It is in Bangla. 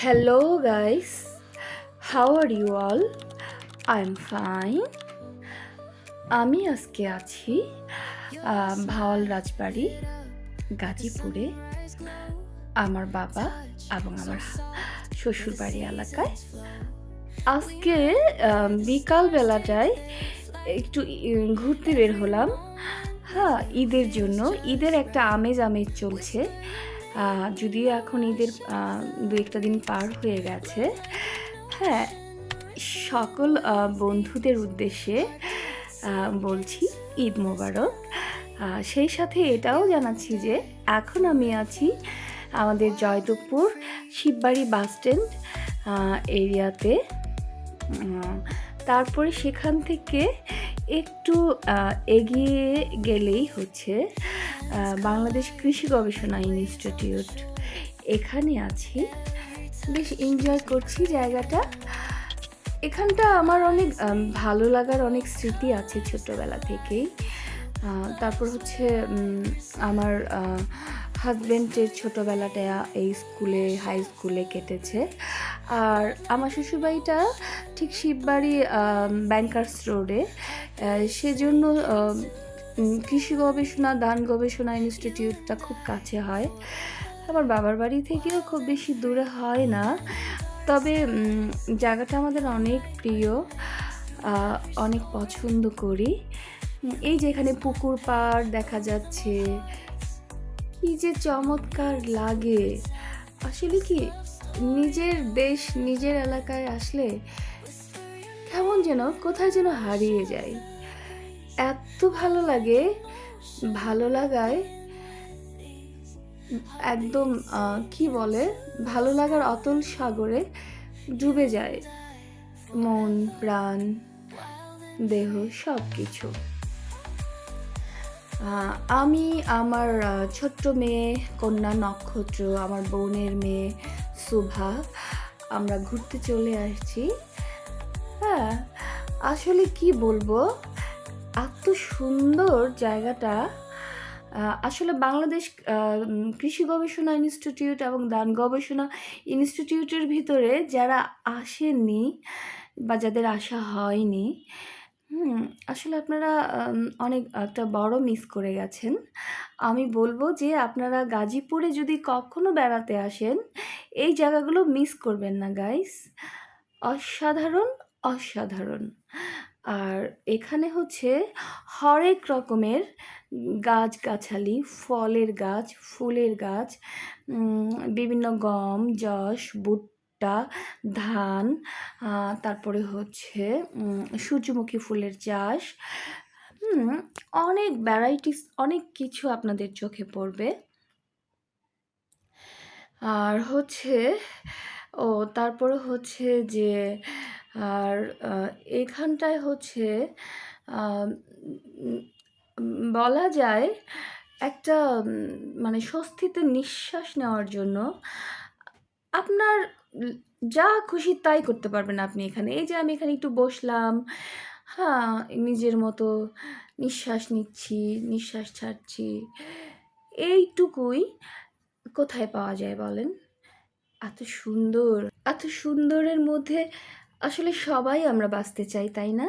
Hello guys, how are you all? I'm fine. আমি আজকে আছি ভাওয়াল রাজবাড়ি গাজীপুরে আমার বাবা এবং আমার শ্বশুরবাড়ি এলাকায়। আজকে বিকাল বেলাটায় একটু ঘুরতে বের হলাম। হ্যাঁ, ঈদের জন্য। ঈদের একটা আমেজ চলছে, যদিও এখন ঈদের দু একটা দিন পার হয়ে গেছে। হ্যাঁ, সকল বন্ধুদের উদ্দেশ্যে বলছি ঈদ মোবারক। সেই সাথে এটাও জানাচ্ছি যে এখন আমি আছি আমাদের জয়দেবপুর শিববাড়ি বাস স্ট্যান্ড এরিয়াতে। তারপরে সেখান থেকে একটু এগিয়ে গেলেই হচ্ছে বাংলাদেশ কৃষি গবেষণা ইনস্টিটিউট। এখানে আছি, বেশ এনজয় করছি জায়গাটা। এখানটা আমার অনেক ভালো লাগার অনেক স্মৃতি আছে ছোট্টবেলা থেকেই। তারপর হচ্ছে আমার হাজব্যান্ডের ছোটোবেলাটা এই স্কুলে, হাই স্কুলে কেটেছে। আর আমার শ্বশুরবাড়িটা ঠিক শিববাড়ি ব্যাংকার্স রোডে, সেজন্য কৃষি গবেষণা, ধান গবেষণা ইনস্টিটিউটটা খুব কাছে হয়। আমার বাবার বাড়ি থেকেও খুব বেশি দূরে হয় না, তবে জায়গাটা আমাদের অনেক প্রিয়, অনেক পছন্দ করি। এই যে এখানে পুকুর পাড় দেখা যাচ্ছে, কি যে চমৎকার লাগে। আসলে কি, নিজের দেশ, নিজের এলাকায় আসলে কেমন যেন কোথায় যেন হারিয়ে যায়। এত ভালো লাগে, ভালো লাগায় একদম কি বলে, ভালো লাগার অতল সাগরে ডুবে যায় মন, প্রাণ, দেহ, সব কিছু। আমি আমার ছোট্ট মেয়ে কন্যা নক্ষত্র, আমার বোনের মেয়ে শুভা, আমরা ঘুরতে চলে আসছি। হ্যাঁ, আসলে কি বলবো, এত সুন্দর জায়গাটা। আসলে বাংলাদেশ কৃষি গবেষণা ইনস্টিটিউট এবং ধান গবেষণা ইনস্টিটিউটের ভিতরে যারা আসেননি বা যাদের আসা হয়নি, আসলে আপনারা অনেক একটা বড় মিস করে গেছেন। আমি বলবো যে আপনারা গাজীপুরে যদি কখনো বেড়াতে আসেন, এই জায়গাগুলো মিস করবেন না গাইস। অসাধারণ, অসাধারণ। আর এখানে হচ্ছে হরেক রকমের গাছগাছালি, ফলের গাছ, ফুলের গাছ, বিভিন্ন গম, যশ, ভুট্টা, ধান, তারপরে হচ্ছে সূর্যমুখী ফুলের চাষ, অনেক ভ্যারাইটিস, অনেক কিছু আপনাদের চোখে পড়বে। আর হচ্ছে তারপরে হচ্ছে যে আর এখানটায় হচ্ছে বলা যায় একটা মানে স্বস্তিতে নিঃশ্বাস নেওয়ার জন্য আপনার যা খুশি তাই করতে পারবেন আপনি এখানে। এই যে আমি এখানে একটু বসলাম, হ্যাঁ, নিজের মতো নিঃশ্বাস নিচ্ছি, নিঃশ্বাস ছাড়ছি, এইটুকুই কোথায় পাওয়া যায় বলেন? এত সুন্দর, এত সুন্দরের মধ্যে আসলে সবাই আমরা বাঁচতে চাই, তাই না?